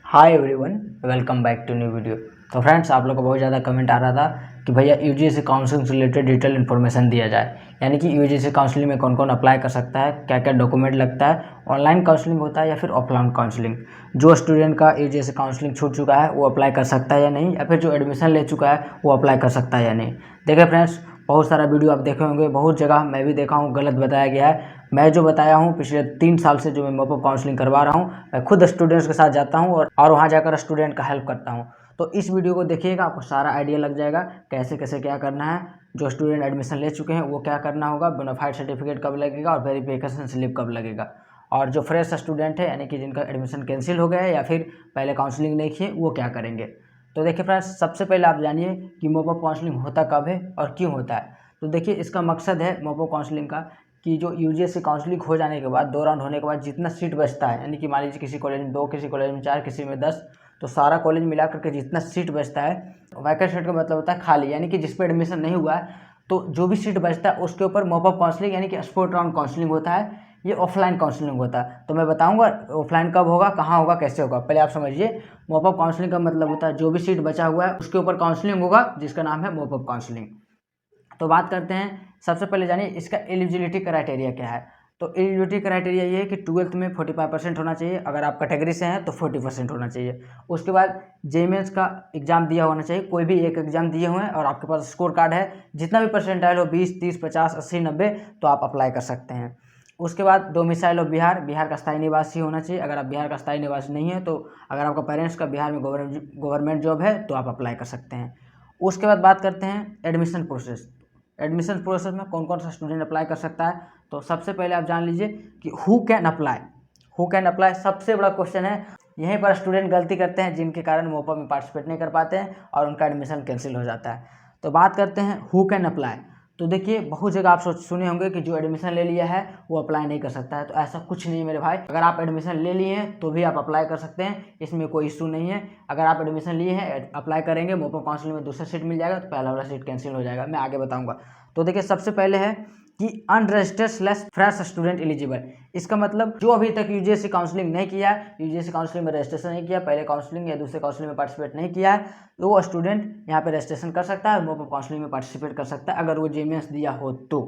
Hi everyone, welcome back to new video. तो friends, आप लोग को बहुत ज़्यादा कमेंट आ रहा था कि भैया यूजीसी काउंसलिंग से रिलेटेड डिटेल इन्फॉर्मेशन दिया जाए, यानी कि यूजीसी काउंसलिंग में कौन कौन अप्लाई कर सकता है, क्या क्या डॉक्यूमेंट लगता है, ऑनलाइन काउंसलिंग होता है या फिर ऑफलाइन काउंसलिंग, जो स्टूडेंट का यूजीसी काउंसलिंग छूट चुका है वो अप्लाई कर सकता है या नहीं, या फिर जो एडमिशन ले चुका है वो अप्लाई कर सकता है या नहीं। देखिए फ्रेंड्स, बहुत सारा वीडियो आप देखे होंगे, बहुत जगह मैं भी देखा हूँ गलत बताया गया है। मैं जो बताया हूँ पिछले 3 साल से जो मैं मॉपअप काउंसलिंग करवा रहा हूँ, मैं खुद स्टूडेंट्स के साथ जाता हूँ और वहाँ जाकर स्टूडेंट का हेल्प करता हूँ। तो इस वीडियो को देखिएगा, आपको सारा आइडिया लग जाएगा कैसे कैसे क्या करना है। जो स्टूडेंट एडमिशन ले चुके हैं वो क्या करना होगा, बोनाफाइड सर्टिफिकेट कब लगेगा और वेरिफिकेशन स्लिप कब लगेगा, और जो फ्रेश स्टूडेंट है यानी कि जिनका एडमिशन कैंसिल हो गया है या फिर पहले काउंसलिंग नहीं किए वो क्या करेंगे। तो देखिए फ्रेंड्स, सबसे पहले आप जानिए कि मॉपअप काउंसलिंग होता कब है और क्यों होता है। तो देखिए, इसका मकसद है मॉपअप काउंसलिंग का कि जो यूजीसी काउंसलिंग हो जाने के बाद 2 राउंड होने के बाद जितना सीट बचता है, यानी कि मान लीजिए किसी कॉलेज में 2, किसी कॉलेज में 4, किसी में 10, तो सारा कॉलेज मिला करके जितना सीट बचता है, वैकेंट सीट का मतलब होता है खाली, यानी कि जिस पे एडमिशन नहीं हुआ है, तो जो भी सीट बचता है उसके ऊपर मॉपअप काउंसलिंग यानी कि स्पॉट राउंड काउंसलिंग होता है। ये ऑफलाइन काउंसलिंग होता है। तो मैं बताऊंगा ऑफलाइन कब होगा, कहाँ होगा, कैसे होगा। पहले आप समझिए, मॉपअप काउंसलिंग का मतलब होता है जो भी सीट बचा हुआ है उसके ऊपर काउंसलिंग होगा, जिसका नाम है मॉपअप काउंसलिंग। तो बात करते हैं, सबसे पहले जानिए इसका एलिजिबिलिटी क्राइटेरिया क्या है। तो एलिजिबिलिटी क्राइटेरिया ये है कि 12th में 45% होना चाहिए, अगर आप कैटेगरी से हैं तो 40% होना चाहिए। उसके बाद जेईमेंस का एग्जाम दिया होना चाहिए, कोई भी एक एग्जाम दिए हुए हैं और आपके पास स्कोर कार्ड है, जितना भी परसेंटाइल हो 20, 30, 50, 80, 90, तो आप अप्लाई कर सकते हैं। उसके बाद डोमिसाइल ऑफ बिहार, बिहार का स्थायी निवासी होना चाहिए। अगर आप बिहार का स्थायी निवासी नहीं है, तो अगर आपका पेरेंट्स का बिहार में गवर्नमेंट जॉब है तो आप अप्लाई कर सकते हैं। उसके बाद बात करते हैं एडमिशन प्रोसेस। एडमिशन प्रोसेस में कौन कौन सा स्टूडेंट अप्लाई कर सकता है। तो सबसे पहले आप जान लीजिए कि who can apply. Who can apply सबसे बड़ा क्वेश्चन है। यहीं पर स्टूडेंट गलती करते हैं, जिनके कारण मोपा में पार्टिसिपेट नहीं कर पाते हैं और उनका एडमिशन कैंसिल हो जाता है। तो बात करते हैं हु कैन अप्लाई। तो देखिए, बहुत जगह आप सुने होंगे कि जो एडमिशन ले लिया है वो अप्लाई नहीं कर सकता है। तो ऐसा कुछ नहीं है मेरे भाई, अगर आप एडमिशन ले लिए हैं तो भी आप अप्लाई कर सकते हैं, इसमें कोई इशू नहीं है। अगर आप एडमिशन लिए हैं, अप्लाई करेंगे, मोपा काउंसिल में दूसरा सीट मिल जाएगा तो पहला वाला सीट कैंसिल हो जाएगा, मैं आगे बताऊंगा। तो देखिए, सबसे पहले है कि unregistered slash fresh student eligible. इसका मतलब जो अभी तक यूजीसी काउंसलिंग नहीं किया है, यूजीसी काउंसलिंग में रजिस्ट्रेशन नहीं किया, पहले काउंसलिंग या दूसरे काउंसलिंग में पार्टिसिपेट नहीं किया है, तो वो स्टूडेंट यहाँ पे रजिस्ट्रेशन कर सकता है, मोपअप काउंसलिंग में पार्टिसिपेट कर सकता है अगर वो जेईमेंस दिया हो तो।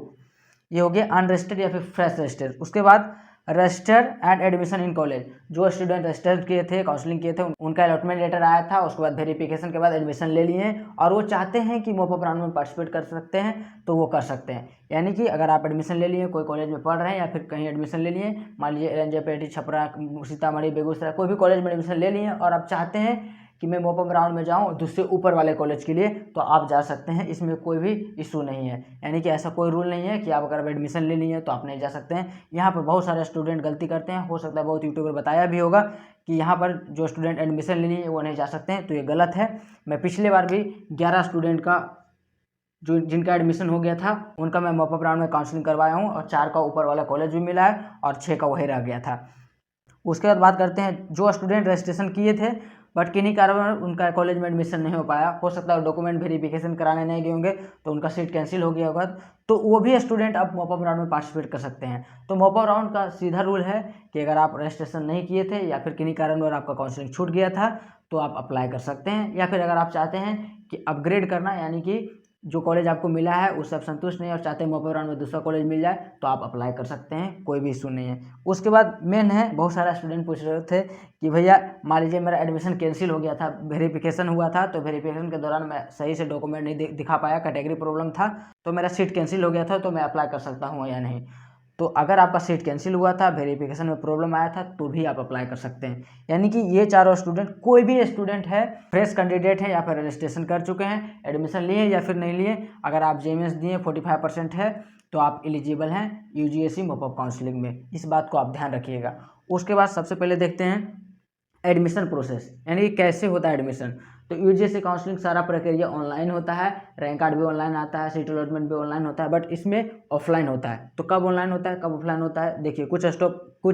ये हो गया अनरजिस्टर्ड या फिर फ्रेश रजिस्टर्ड। उसके बाद register and admission in college. जो स्टूडेंट रजिस्टर किए थे, काउंसलिंग किए थे, उनका अलॉटमेंट लेटर आया था, उसके बाद वेरिफिकेशन के बाद एडमिशन ले लिए और वो चाहते हैं कि मोपअप राउंड में पार्टिसिपेट कर सकते हैं, तो वो कर सकते हैं। यानी कि अगर आप एडमिशन ले लिए, कोई कॉलेज में पढ़ रहे हैं या फिर कहीं एडमिशन ले लिए, मान लीजिए एलएनजेपीटी, छपरा, सीतामढ़ी, बेगूसराय, कोई भी कॉलेज में एडमिशन ले लिए और आप चाहते हैं कि मैं मोपअप राउंड में जाऊं दूसरे ऊपर वाले कॉलेज के लिए, तो आप जा सकते हैं, इसमें कोई भी इशू नहीं है। यानी कि ऐसा कोई रूल नहीं है कि आप अगर एडमिशन ले लिए तो आप नहीं जा सकते हैं। यहाँ पर बहुत सारे स्टूडेंट गलती करते हैं, हो सकता है बहुत यूट्यूबर बताया भी होगा कि यहाँ पर जो स्टूडेंट एडमिशन ले लिए वो नहीं जा सकते हैं, तो ये गलत है। मैं पिछले बार भी 11 स्टूडेंट का जो जिनका एडमिशन हो गया था उनका मैं मॉपअप राउंड में काउंसलिंग करवाया हूँ और 4 का ऊपर वाला कॉलेज भी मिला है और 6 का वही रह गया था। उसके बाद बात करते हैं जो स्टूडेंट रजिस्ट्रेशन किए थे बट किन्हीं कारण उनका कॉलेज में एडमिशन नहीं हो पाया, हो सकता है डॉक्यूमेंट वेरिफिकेशन कराने नहीं गए होंगे तो उनका सीट कैंसिल हो गया होगा, तो वो भी स्टूडेंट अब मॉपअप राउंड में पार्टिसिपेट कर सकते हैं। तो मॉपअप राउंड का सीधा रूल है कि अगर आप रजिस्ट्रेशन नहीं किए थे या फिर किन्हीं कारण आपका काउंसलिंग छूट गया था तो आप अप्लाई कर सकते हैं, या फिर अगर आप चाहते हैं कि अपग्रेड करना, यानी कि जो कॉलेज आपको मिला है उससे आप संतुष्ट नहीं और चाहते हैं मॉपअप राउंड में दूसरा कॉलेज मिल जाए, तो आप अप्लाई कर सकते हैं, कोई भी इशू नहीं है। उसके बाद मेन है, बहुत सारा स्टूडेंट पूछ रहे थे कि भैया मान लीजिए मेरा एडमिशन कैंसिल हो गया था, वेरिफिकेशन हुआ था, तो वेरिफिकेशन के दौरान मैं सही से डॉक्यूमेंट नहीं दिखा पाया, कैटेगरी प्रॉब्लम था, तो मेरा सीट कैंसिल हो गया था, तो मैं अप्लाई कर सकता हूँ या नहीं। तो अगर आपका सीट कैंसिल हुआ था, वेरिफिकेशन में प्रॉब्लम आया था, तो भी आप अप्लाई कर सकते हैं। यानी कि ये चारों स्टूडेंट, कोई भी स्टूडेंट है, फ्रेश कैंडिडेट है या फिर रजिस्ट्रेशन कर चुके हैं, एडमिशन लिए या फिर नहीं लिए, अगर आप जेईमेंस दिए 45% है तो आप एलिजिबल हैं यूजीसी मॉपअप काउंसलिंग में। इस बात को आप ध्यान रखिएगा। उसके बाद सबसे पहले देखते हैं एडमिशन प्रोसेस, यानी कि कैसे होता है एडमिशन। तो यूजीसी काउंसलिंग सारा प्रक्रिया ऑनलाइन होता है, रैंक कार्ड भी ऑनलाइन आता है, सीट अलॉटमेंट भी ऑनलाइन होता है, बट इसमें ऑफलाइन होता है। तो कब ऑनलाइन होता है, कब ऑफलाइन होता है, देखिए कुछ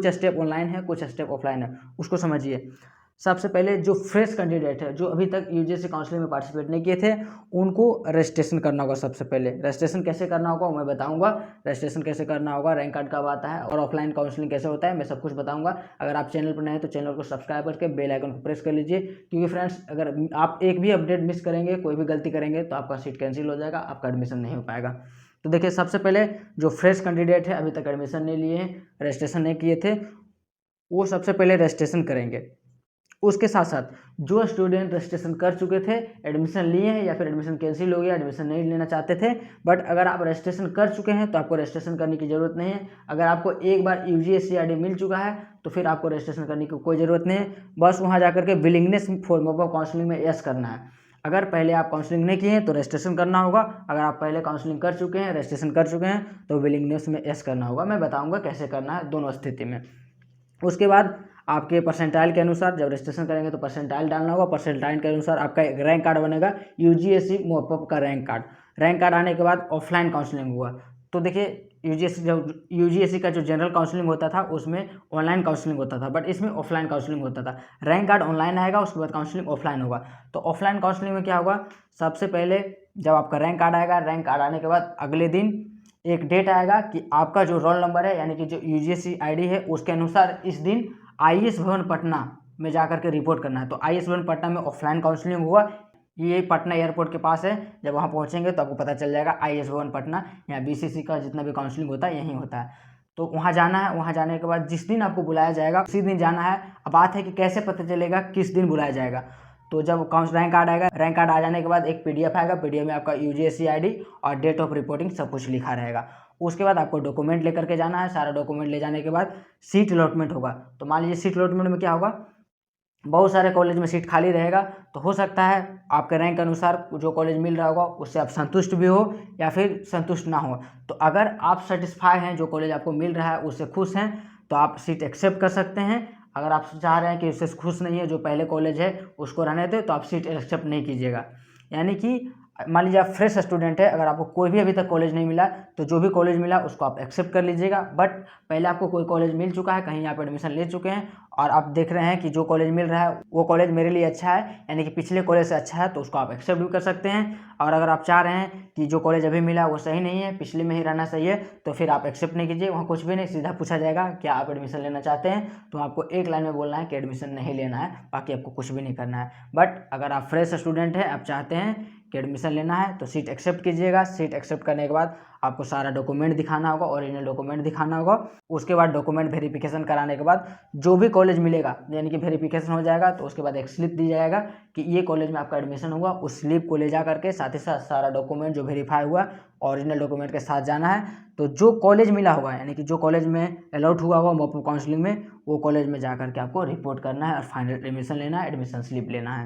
स्टेप ऑनलाइन है, कुछ स्टेप ऑफलाइन है, उसको समझिए। सबसे पहले जो फ्रेश कैंडिडेट है, जो अभी तक यूजीसी काउंसलिंग में पार्टिसिपेट नहीं किए थे, उनको रजिस्ट्रेशन करना होगा। सबसे पहले रजिस्ट्रेशन कैसे करना होगा मैं बताऊंगा। रजिस्ट्रेशन कैसे करना होगा, रैंक कार्ड कब आता है और ऑफलाइन काउंसलिंग कैसे होता है, मैं सब कुछ बताऊंगा। अगर आप चैनल पर नए हैं तो चैनल को सब्सक्राइब करके बेल आइकन को प्रेस कर लीजिए, क्योंकि फ्रेंड्स अगर आप एक भी अपडेट मिस करेंगे, कोई भी गलती करेंगे तो आपका सीट कैंसिल हो जाएगा, आपका एडमिशन नहीं हो पाएगा। तो देखिए, सबसे पहले जो फ्रेश कैंडिडेट है, अभी तक एडमिशन नहीं लिए हैं, रजिस्ट्रेशन नहीं किए थे, वो सबसे पहले रजिस्ट्रेशन करेंगे। उसके साथ साथ जो स्टूडेंट रजिस्ट्रेशन कर चुके थे, एडमिशन लिए हैं या फिर एडमिशन कैंसिल हो गया, एडमिशन नहीं लेना चाहते थे, बट अगर आप रजिस्ट्रेशन कर चुके हैं तो आपको रजिस्ट्रेशन करने की ज़रूरत नहीं है। अगर आपको एक बार यूजीसी आईडी मिल चुका है तो फिर आपको रजिस्ट्रेशन करने की कोई ज़रूरत नहीं है। बस वहाँ जाकर के विलिंगनेस फॉर्म ऑफ काउंसलिंग में यस करना है। अगर पहले आप काउंसलिंग नहीं किए हैं तो रजिस्ट्रेशन करना होगा। अगर आप पहले काउंसलिंग कर चुके हैं, रजिस्ट्रेशन कर चुके हैं, तो विलिंगनेस में यस करना होगा। मैं बताऊँगा कैसे करना है दोनों स्थिति में। उसके बाद आपके परसेंटाइल के अनुसार जब रजिस्ट्रेशन करेंगे तो परसेंटाइल डालना होगा। परसेंटाइल के अनुसार आपका एक रैंक कार्ड बनेगा, यूजीसी मोपअप का रैंक कार्ड। रैंक कार्ड आने के बाद ऑफलाइन काउंसलिंग हुआ। तो देखिए, यूजीसी का जो जनरल काउंसलिंग होता था उसमें ऑनलाइन काउंसलिंग होता था, बट इसमें ऑफलाइन काउंसलिंग होता था। रैंक कार्ड ऑनलाइन आएगा, उसके बाद काउंसलिंग ऑफलाइन होगा। तो ऑफलाइन काउंसलिंग में क्या होगा, सबसे पहले जब आपका रैंक कार्ड आएगा, रैंक कार्ड आने के बाद अगले दिन एक डेट आएगा कि आपका जो रोल नंबर है, यानी कि जो यूजीसी आईडी है, उसके अनुसार इस दिन आईएएस भवन पटना में जाकर के रिपोर्ट करना है। तो आईएएस भवन पटना में ऑफलाइन काउंसलिंग हुआ। ये पटना एयरपोर्ट के पास है। जब वहाँ पहुँचेंगे तो आपको पता चल जाएगा आईएएस भवन पटना, या बीसीसी का जितना भी काउंसलिंग होता है यहीं होता है। तो वहाँ जाना है। वहाँ जाने के बाद जिस दिन आपको बुलाया जाएगा उसी दिन जाना है। अब बात है कि कैसे पता चलेगा किस दिन बुलाया जाएगा। तो जब रैंक कार्ड आएगा, रैंक कार्ड आ जाने के बाद एक पीडीएफ आएगा, पीडीएफ में आपका यूजीसी आईडी और डेट ऑफ रिपोर्टिंग सब कुछ लिखा रहेगा। उसके बाद आपको डॉक्यूमेंट लेकर के जाना है। सारा डॉक्यूमेंट ले जाने के बाद सीट अलॉटमेंट होगा। तो मान लीजिए सीट अलॉटमेंट में क्या होगा, बहुत सारे कॉलेज में सीट खाली रहेगा, तो हो सकता है आपके रैंक के अनुसार जो कॉलेज मिल रहा होगा उससे आप संतुष्ट भी हो या फिर संतुष्ट ना हो। तो अगर आप सेटिस्फाई हैं, जो कॉलेज आपको मिल रहा है उससे खुश हैं, तो आप सीट एक्सेप्ट कर सकते हैं। अगर आप चाह रहे हैं कि उससे खुश नहीं है, जो पहले कॉलेज है उसको रहने दें, तो आप सीट एक्सेप्ट नहीं कीजिएगा। यानी कि मान लीजिए आप फ्रेश स्टूडेंट है, अगर आपको कोई भी अभी तक कॉलेज नहीं मिला तो जो भी कॉलेज मिला उसको आप एक्सेप्ट कर लीजिएगा। बट पहले आपको कोई कॉलेज मिल चुका है, कहीं आप एडमिशन ले चुके हैं और आप देख रहे हैं कि जो कॉलेज मिल रहा है वो कॉलेज मेरे लिए अच्छा है, यानी कि पिछले कॉलेज से अच्छा है, तो उसको आप एक्सेप्ट भी कर सकते हैं। और अगर आप चाह रहे हैं कि जो कॉलेज अभी मिला वो सही नहीं है, पिछले में ही रहना सही है, तो फिर आप एक्सेप्ट नहीं कीजिए। वहाँ कुछ भी नहीं, सीधा पूछा जाएगा क्या आप एडमिशन लेना चाहते हैं, तो आपको एक लाइन में बोलना है कि एडमिशन नहीं लेना है, बाकी आपको कुछ भी नहीं करना है। बट अगर आप फ्रेश स्टूडेंट हैं, आप चाहते हैं कि एडमिशन लेना है, तो सीट एक्सेप्ट कीजिएगा। सीट एक्सेप्ट करने के बाद आपको सारा डॉक्यूमेंट दिखाना होगा, ओरिजिनल डॉक्यूमेंट दिखाना होगा। उसके बाद डॉक्यूमेंट वेरिफिकेशन कराने के बाद जो भी कॉलेज मिलेगा, यानी कि वेरिफिकेशन हो जाएगा, तो उसके बाद एक स्लिप दी जाएगा कि ये कॉलेज में आपका एडमिशन हुआ। उस स्लिप को ले जा करके साथ ही साथ सारा डॉक्यूमेंट जो वेरीफाई हुआ ओरिजिनल डॉक्यूमेंट के साथ जाना है। तो जो कॉलेज मिला होगा, यानी कि जो कॉलेज में अलॉट हुआ होगा मॉपअप काउंसलिंग में, वो कॉलेज में जा करके आपको रिपोर्ट करना है और फाइनल एडमिशन लेना है, एडमिशन स्लिप लेना है।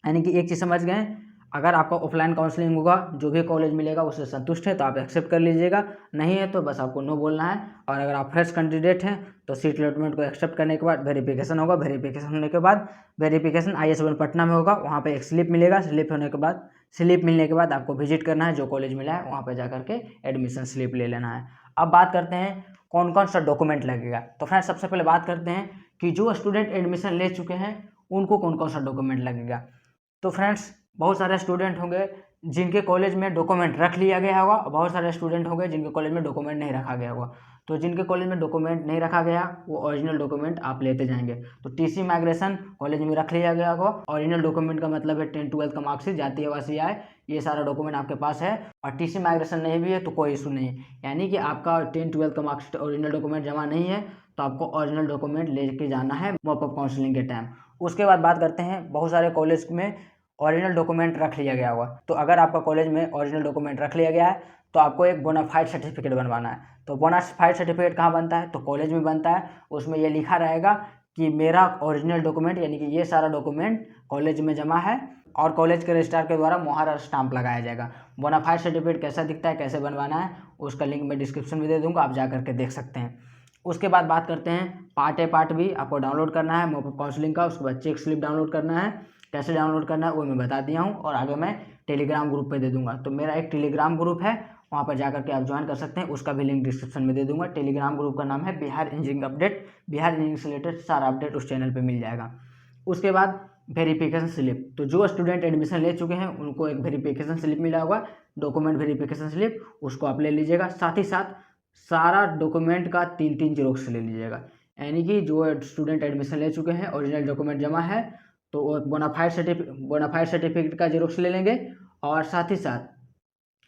यानी कि एक चीज़ समझ गए, अगर आपका ऑफलाइन काउंसलिंग होगा, जो भी कॉलेज मिलेगा उससे संतुष्ट है तो आप एक्सेप्ट कर लीजिएगा, नहीं है तो बस आपको नो बोलना है। और अगर आप फ्रेश कैंडिडेट हैं तो सीट अलॉटमेंट को एक्सेप्ट करने के बाद वेरिफिकेशन होगा। वेरिफिकेशन होने के बाद वेरिफिकेशन आईएएस भवन पटना में होगा, वहाँ पे एक स्लिप मिलेगा। स्लिप मिलने के बाद आपको विजिट करना है, जो कॉलेज मिला है वहाँ पर जा करके एडमिशन स्लिप ले लेना है। अब बात करते हैं कौन कौन सा डॉक्यूमेंट लगेगा। तो फ्रेंड्स सबसे पहले बात करते हैं कि जो स्टूडेंट एडमिशन ले चुके हैं उनको कौन कौन सा डॉक्यूमेंट लगेगा। तो फ्रेंड्स बहुत सारे स्टूडेंट होंगे जिनके कॉलेज में डॉक्यूमेंट रख लिया गया होगा, और बहुत सारे स्टूडेंट होंगे जिनके कॉलेज में डॉक्यूमेंट नहीं रखा गया होगा। तो जिनके कॉलेज में डॉक्यूमेंट नहीं रखा गया वो ओरिजिनल डॉक्यूमेंट आप लेते जाएंगे। तो टीसी माइग्रेशन कॉलेज में रख लिया गया होगा। ओरिजिनल डॉक्यूमेंट का मतलब है 10th 12th का मार्कशीट, जातीय आवासीय आय, ये सारा डॉक्यूमेंट आपके पास है। और टीसी माइग्रेशन नहीं भी है तो कोई इशू नहीं है, यानी कि आपका 10th 12th का मार्कशीट ओरिजिनल डॉक्यूमेंट जमा नहीं है तो आपको ओरिजिनल डॉक्यूमेंट लेके जाना है मॉपअप काउंसलिंग के टाइम। उसके बाद बात करते हैं, बहुत सारे कॉलेज में ओरिजिनल डॉक्यूमेंट रख लिया गया होगा। तो अगर आपका कॉलेज में ओरिजिनल डॉक्यूमेंट रख लिया गया है तो आपको एक बोनाफाइड सर्टिफिकेट बनवाना है। तो बोनाफाइड सर्टिफिकेट कहाँ बनता है, तो कॉलेज में बनता है। उसमें ये लिखा रहेगा कि मेरा ओरिजिनल डॉक्यूमेंट, यानी कि ये सारा डॉक्यूमेंट कॉलेज में जमा है, और कॉलेज के रजिस्ट्रार के द्वारा मोहर और स्टाम्प लगाया जाएगा। बोनाफाइड सर्टिफिकेट कैसा दिखता है, कैसे बनवाना है, उसका लिंक मैं डिस्क्रिप्शन में दे दूँगा, आप जा करके देख सकते हैं। उसके बाद बात करते हैं पार्ट ए पार्ट बी आपको डाउनलोड करना है मॉपअप काउंसलिंग का। उसके बाद चेक स्लिप डाउनलोड करना है। कैसे डाउनलोड करना है वो मैं बता दिया हूँ, और आगे मैं टेलीग्राम ग्रुप पे दे दूंगा। तो मेरा एक टेलीग्राम ग्रुप है, वहाँ पर जाकर के आप ज्वाइन कर सकते हैं, उसका भी लिंक डिस्क्रिप्शन में दे दूंगा। टेलीग्राम ग्रुप का नाम है Bihar engineering update. Bihar engineering से रिलेटेड सारा अपडेट उस चैनल पे मिल जाएगा। उसके बाद वेरिफिकेशन स्लिप, तो जो स्टूडेंट एडमिशन ले चुके हैं उनको एक वेरिफिकेशन स्लिप मिला होगा, डॉक्यूमेंट वेरिफिकेशन स्लिप, उसको आप ले लीजिएगा। साथ ही साथ सारा डॉक्यूमेंट का 3 जेरोक्स ले लीजिएगा। यानी कि जो स्टूडेंट एडमिशन ले चुके हैं ओरिजिनल डॉक्यूमेंट जमा है तो वो बोनाफाइड सर्टिफिकेट का जेरोक्स ले लेंगे, और साथ ही साथ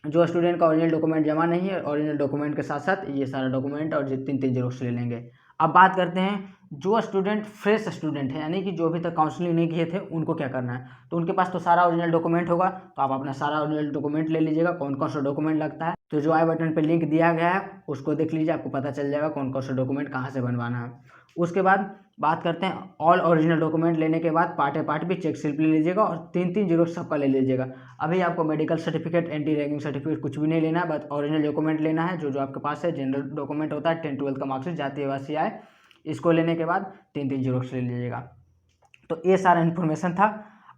जो स्टूडेंट का ओरिजिनल डॉक्यूमेंट जमा नहीं है ओरिजिनल डॉक्यूमेंट के साथ साथ ये सारा डॉक्यूमेंट और 3 जेरोक्स ले लेंगे। अब बात करते हैं जो स्टूडेंट फ्रेश स्टूडेंट है, यानी कि जो अभी तक काउंसलिंग नहीं किए थे, उनको क्या करना है। तो उनके पास तो सारा ओरिजिनल डॉक्यूमेंट होगा, तो आप अपना सारा ओरिजिनल डॉक्यूमेंट ले लीजिएगा। कौन कौन सा डॉक्यूमेंट लगता है तो जो आई बटन पे लिंक दिया गया है उसको देख लीजिए, आपको पता चल जाएगा कौन कौन सा डॉक्यूमेंट कहाँ से बनवाना है। उसके बाद बात करते हैं ऑल ओरिजिनल डॉक्यूमेंट लेने के बाद पार्ट भी चेक स्लिप ले लीजिएगा और 3 जेरोक्स सबका ले लीजिएगा। अभी आपको medical certificate, anti ragging certificate कुछ भी नहीं लेना है, बस ओरिजिनल डॉक्यूमेंट लेना है। जो आपके पास है, जनरल डॉक्यूमेंट होता है 10-12 का मार्कशीट, जाति आवासीय आय, इसको लेने के बाद 3 जेरोक्स ले लीजिएगा। तो ये सारा इन्फॉर्मेशन था।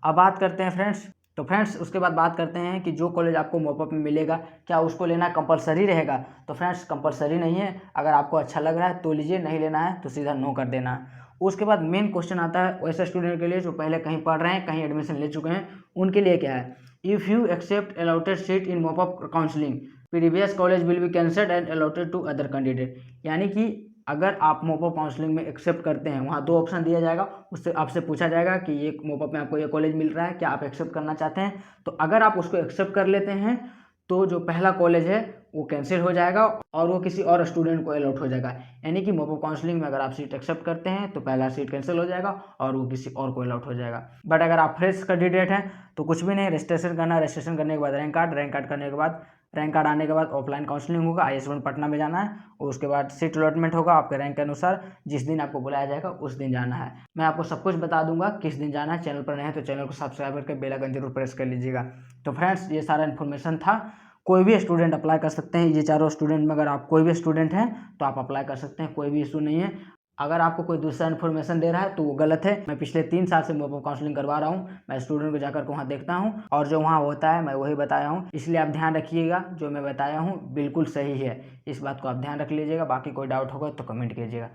अब बात करते हैं फ्रेंड्स, तो फ्रेंड्स उसके बाद बात करते हैं कि जो कॉलेज आपको मॉपअप में मिलेगा क्या उसको लेना कंपलसरी रहेगा। तो फ्रेंड्स कंपलसरी नहीं है, अगर आपको अच्छा लग रहा है तो लीजिए, नहीं लेना है तो सीधा नो कर देना है। उसके बाद मेन क्वेश्चन आता है वैसे स्टूडेंट के लिए जो पहले कहीं पढ़ रहे हैं, कहीं एडमिशन ले चुके हैं, उनके लिए क्या है। If you accept allotted seat in mop up counselling, previous college will be cancelled and allotted to other candidate. यानी कि अगर आप मॉपअप काउंसलिंग में एक्सेप्ट करते हैं, वहाँ 2 ऑप्शन दिया जाएगा, उससे आपसे पूछा जाएगा कि ये मॉपअप में आपको ये कॉलेज मिल रहा है, क्या आप एक्सेप्ट करना चाहते हैं। तो अगर आप उसको एक्सेप्ट कर लेते हैं तो जो पहला कॉलेज है वो कैंसिल हो जाएगा और वो किसी और स्टूडेंट को अलॉट हो जाएगा। यानी कि मॉपअप काउंसलिंग में अगर आप सीट एक्सेप्ट करते हैं तो पहला सीट कैंसिल हो जाएगा और वो किसी और को अलॉट हो जाएगा। बट अगर आप फ्रेश कैंडिडेट हैं तो कुछ भी नहीं, रजिस्ट्रेशन करना, रजिस्ट्रेशन करने के बाद रैंक कार्ड करने के बाद, रैंक कार्ड आने के बाद ऑफलाइन काउंसलिंग होगा, IS1 पटना में जाना है, और उसके बाद सीट अलॉटमेंट होगा आपके रैंक के अनुसार। जिस दिन आपको बुलाया जाएगा उस दिन जाना है। मैं आपको सब कुछ बता दूंगा किस दिन जाना है। चैनल पर नए हैं तो चैनल को सब्सक्राइब करके बेल आइकन जरूर प्रेस कर लीजिएगा। तो फ्रेंड्स ये सारा इन्फॉर्मेशन था। कोई भी स्टूडेंट अप्लाई कर सकते हैं, ये चारों स्टूडेंट में अगर आप कोई भी स्टूडेंट हैं तो आप अप्लाई कर सकते हैं, कोई भी इशू नहीं है। अगर आपको कोई दूसरा इन्फॉर्मेशन दे रहा है तो वो गलत है। मैं पिछले 3 साल से मॉपअप काउंसलिंग करवा रहा हूँ, मैं स्टूडेंट को जाकर वहाँ देखता हूँ और जो वहाँ होता है मैं वही बताया हूँ। इसलिए आप ध्यान रखिएगा, जो मैं बताया हूँ बिल्कुल सही है, इस बात को आप ध्यान रख लीजिएगा। बाकी कोई डाउट होगा तो कमेंट कीजिएगा।